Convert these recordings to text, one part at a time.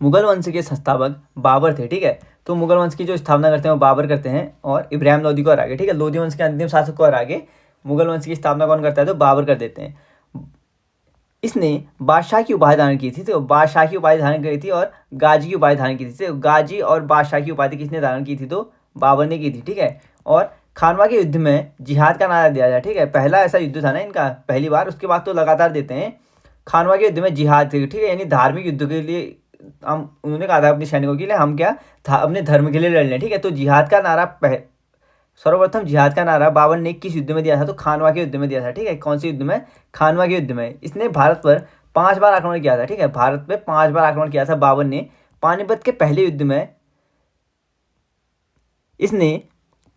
मुगल वंश के संस्थापक बाबर थे, ठीक है। तो मुगल वंश की जो स्थापना करते हैं वो बाबर करते हैं और इब्राहिम लोदी को हरा के, ठीक है, लोदी वंश के अंतिम शासक को हरा के मुगल वंश की स्थापना कौन करता है, तो बाबर कर देते हैं। इसने बादशाह की उपाधि धारण की थी, तो बादशाह की उपाधि धारण की थी और गाजी की उपाधि धारण की थी। तो गाजी और बादशाह की उपाधि किसने धारण की थी, तो बाबर ने की थी, ठीक है। और खानवा के युद्ध में जिहाद का नारा दिया जाए, ठीक है, पहला ऐसा युद्ध था ना इनका, पहली बार, उसके बाद तो लगातार देते हैं। खानवा के युद्ध में जिहाद थी, ठीक है, यानी धार्मिक युद्ध के लिए हम, उन्होंने कहा था अपने सैनिकों के लिए हम क्या था, अपने धर्म के लिए लड़ लें, ठीक है। तो जिहाद का नारा सर्वप्रथम जिहाद का नारा बाबर ने किस युद्ध में दिया था, तो खानवा के युद्ध में दिया था, ठीक है। कौन से युद्ध में, खानवा के युद्ध में। इसने भारत पर 5 बार आक्रमण किया था, ठीक है, भारत पे 5 बार आक्रमण किया था बाबर ने। पानीपत के पहले युद्ध में इसने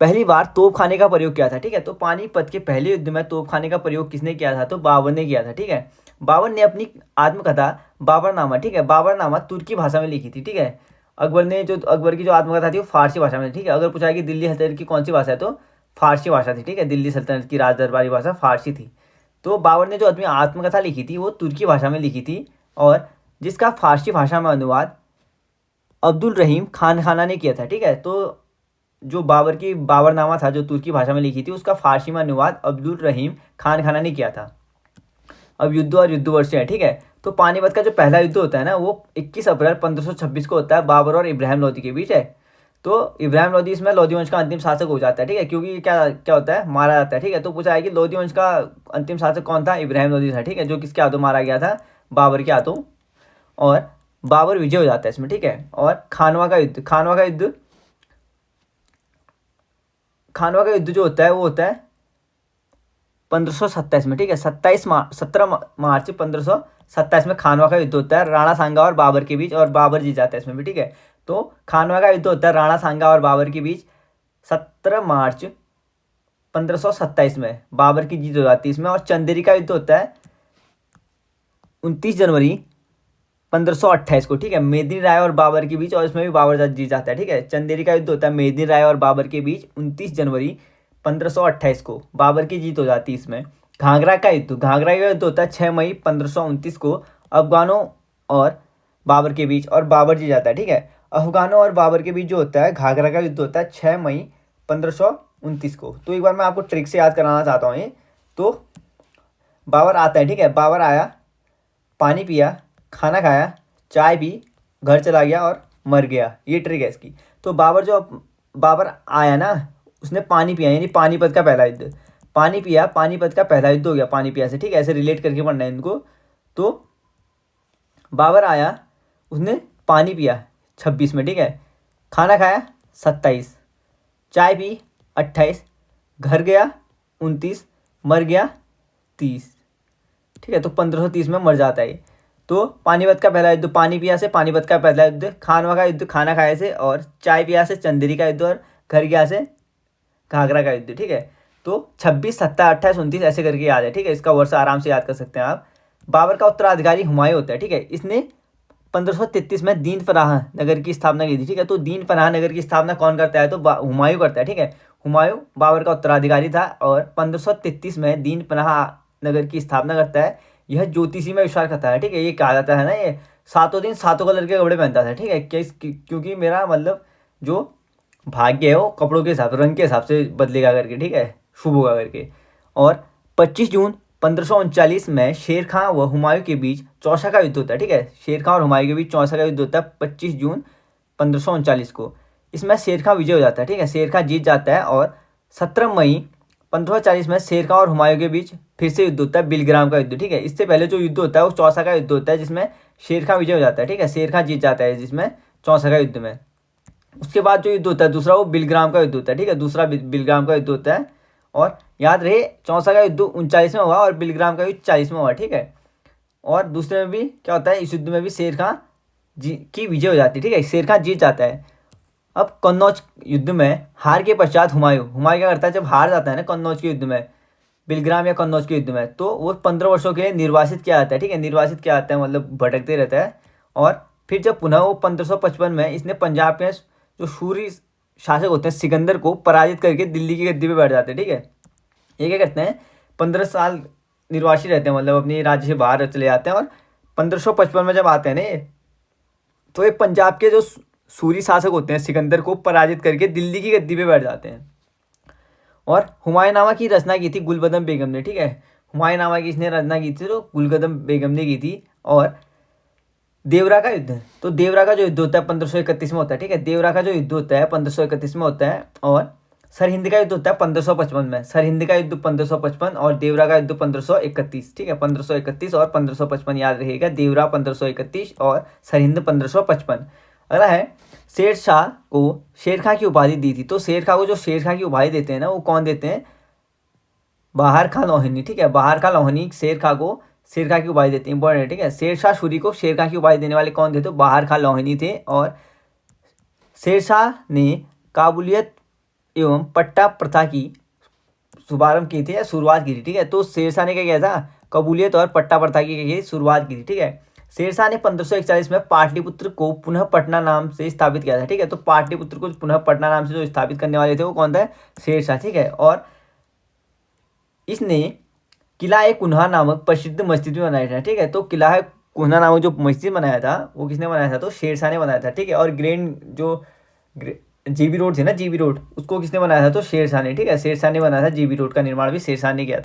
पहली बार तोपखाने का प्रयोग किया था, ठीक है। तो पानीपत के पहले युद्ध में तोपखाने का प्रयोग किसने किया था, तो बाबर ने किया था, ठीक है। बाबर ने अपनी आत्मकथा बाबरनामा, ठीक है, बाबरनामा तुर्की भाषा में लिखी थी, ठीक है। अकबर की जो आत्मकथा थी वो फारसी भाषा में, ठीक है। अगर पूछा है कि दिल्ली सल्तनत की कौन सी भाषा है, तो फारसी भाषा थी, ठीक है, दिल्ली सल्तनत की राज दरबारी भाषा फारसी थी। तो बाबर ने जो अपनी आत्मकथा लिखी थी वो तुर्की भाषा में लिखी थी और जिसका फारसी भाषा में अनुवाद अब्दुल रहीम खान खाना ने किया था, ठीक है। तो जो बाबरनामा था जो तुर्की भाषा में लिखी थी उसका फारसी में अनुवाद अब्दुल रहीम खान खाना ने किया था। अब युद्ध और युद्ध वर्ष है, ठीक है। तो पानीपत का जो पहला युद्ध होता है ना वो 21 अप्रैल 1526 को होता है, बाबर और इब्राहिम लोदी के बीच है। तो इब्राहिम लोदी इसमें लोदी वंश का अंतिम शासक हो जाता है, ठीक है, क्योंकि क्या क्या होता है, मारा जाता है, ठीक है। तो पूछा है कि लोदी वंश का अंतिम शासक कौन था, इब्राहिम लोदी था, ठीक है, जो किसके हाथों मारा गया था, बाबर के हाथों। और बाबर विजय हो जाता है इसमें, ठीक है। और खानवा का युद्ध जो होता है वो होता है 1527 में, ठीक है, 17 मार्च 1527 में खानवा का युद्ध होता है राणा सांगा और बाबर के बीच, और बाबर जीत जाता है इसमें भी, ठीक है। तो खानवा का युद्ध होता है राणा सांगा और बाबर के बीच 17 मार्च 1527 में, बाबर की जीत हो जाती है इसमें। और चंदेरी का युद्ध होता है 29 जनवरी 1528 को, ठीक है, मेदिनी राय और बाबर के बीच, और इसमें भी बाबर जीत जाता है, ठीक है। चंदेरी का युद्ध होता है मेदिनी राय और बाबर के बीच 29 जनवरी 1528 को, बाबर की जीत हो जाती है इसमें। घाघरा का युद्ध होता है 6 मई 1529 को, अफगानों और बाबर के बीच, और बाबर जीत जाता है, ठीक है। अफगानों और बाबर के बीच जो होता है घाघरा का युद्ध होता है 6 मई 1529 को। तो एक बार मैं आपको ट्रिक से याद कराना चाहता हूँ ये। तो बाबर आता है, ठीक है, बाबर आया, पानी पिया, खाना खाया, चाय पी, घर चला गया और मर गया, ये ट्रिक है इसकी। तो बाबर आया ना, उसने पानी पिया, यानी पानीपत का पहला युद्ध, पानी पिया, पानीपत का पहला युद्ध हो गया पानी पिया से, ठीक है, ऐसे रिलेट करके पढ़ना है इनको। तो बाबर आया, उसने पानी पिया 26 में, ठीक है, खाना खाया 27, चाय पी 28, घर गया 29, मर गया 30, ठीक है। तो 1530 में मर जाता है ये। तो पानीपत का पहला युद्ध पानी पिया से, पानीपत का पहला युद्ध खानवा का युद्ध खाना खाए से, और चाय पिया से चंदेरी का युद्ध, और घर गया से घाघरा का युद्ध, ठीक है। तो 26, 27, 28, 29 ऐसे करके याद है, ठीक है, इसका वर्ष आराम से याद कर सकते हैं आप। बाबर का उत्तराधिकारी हुमायूं होता है, ठीक है, इसने 1533 में दीन पनाह नगर की स्थापना की थी, ठीक है। तो दीन पनाह नगर की स्थापना कौन करता है, तो हुमायूं करता है, ठीक है। हुमायूं बाबर का उत्तराधिकारी था और 1533 में दीन पनाह नगर की स्थापना करता है। यह ज्योतिषी में विश्वास करता है, ठीक है, ये कहा जाता है ना, ये 7 दिन 7 कलर के कपड़े पहनता था, ठीक है, क्योंकि मेरा मतलब जो भाग्य है वो कपड़ों के हिसाब, रंग के हिसाब से बदलेगा करके, ठीक है, शुभ होगा करके। और 25 जून 1539 में शेर खां व हुमायूं के बीच चौसा का युद्ध होता है, ठीक है, शेर खां और हुमायूं के बीच चौसा का युद्ध होता है 25 जून 1539 को। इसमें शेर खां विजय हो जाता है, ठीक है, शेर खां जीत जाता है। और 17 मई 1540 में शेर खां और हुमायूं के बीच फिर से युद्ध होता है, बिलग्राम का युद्ध, ठीक है। इससे पहले जो युद्ध होता है वो चौसा का युद्ध होता है जिसमें शेर खां विजय हो जाता है, ठीक है, शेर खां जीत जाता है जिसमें चौसा का युद्ध में। उसके बाद जो युद्ध होता है दूसरा वो बिलग्राम का युद्ध होता है, ठीक है, दूसरा बिलग्राम का युद्ध होता है। और याद रहे चौसा का युद्ध 39 में हुआ और बिलग्राम का युद्ध 40 में हुआ, ठीक है। और दूसरे में भी क्या होता है, इस युद्ध में भी शेर खां की विजय हो जाती है, ठीक है, शेर खां जीत जाता है। अब कन्नौज युद्ध में हार के पश्चात हुमायूं क्या करता है, जब हार जाता है ना कन्नौज के युद्ध में, बिलग्राम या कन्नौज के युद्ध में, तो वो 15 वर्षों के लिए निर्वासित किया जाता है, ठीक है, निर्वासित किया जाता है मतलब भटकते रहता है। और फिर जब पुनः वो 1555 में इसने पंजाब के जो सूरी शासक होते हैं सिकंदर को पराजित करके दिल्ली की गद्दी पे बैठ जाते हैं, ठीक है। ये क्या करते हैं, 15 साल निर्वासित रहते हैं, मतलब अपनी राज्य से बाहर चले जाते हैं। और 1555 में जब आते हैं ना ये तो ये पंजाब के जो सूरी शासक होते हैं सिकंदर को पराजित करके दिल्ली की गद्दी पे बैठ जाते हैं। और हुमायूंनामा की रचना की थी गुलबदन बेगम ने, ठीक है। हुमायूंनामा की इसने रचना की थी तो गुलबदन बेगम ने की थी। और देवरा का युद्ध, तो देवरा का जो युद्ध होता है 1531 में होता है, ठीक है। देवरा का जो युद्ध होता है 1531 में होता है। और सरहिंद का युद्ध होता है 1555 में। सरहिंद का युद्ध 1555 और देवरा का युद्ध 1531, ठीक है। 1531 और 1555 याद रहेगा। देवरा 1531 और सरहिंद 1555। अगला है शेर शाह को शेर खां की उपाधि दी थी। तो शेर खां को जो शेर खां की उपाधि देते हैं ना, वो कौन देते हैं? बाहर खां लोहानी, ठीक है। बाहर खां लोहानी शेर खां को शेर खां की उपाधि देते हैं, इंपॉर्टेंट है, ठीक है। शेर शाह सूरी को शेर खां की उपाधि देने वाले कौन थे? तो बाहर खां लोहानी थे। और शेर शाह ने काबुलियत एवं पट्टा प्रथा की शुभारंभ की थी या शुरुआत की थी, ठीक है। तो शेरशाह ने क्या किया था? कबूलियत और पट्टा प्रथा की शुरुआत की थी, ठीक है। शेरशाह ने 1541 में पाटलिपुत्र को पुनः पटना नाम से स्थापित किया था, ठीक है। तो पाटलिपुत्र को पुनः पटना नाम से जो स्थापित करने वाले थे वो कौन था? शेरशाह, ठीक है। और इसने किला ए कुन्हा नामक प्रसिद्ध मस्जिद भी बनाया था, ठीक है। तो किला है कुन्हा नामक जो मस्जिद बनाया था वो किसने बनाया था? तो शेरशाह ने बनाया था, ठीक है। और ग्रैंड जो जीबी रोड थी ना, जीबी रोड, उसको किसने बनाया था? तो शेरशाह ने, ठीक है। शेरशाह ने बनाया था जीबी रोड का निर्माण भी शेरशाह ने किया था।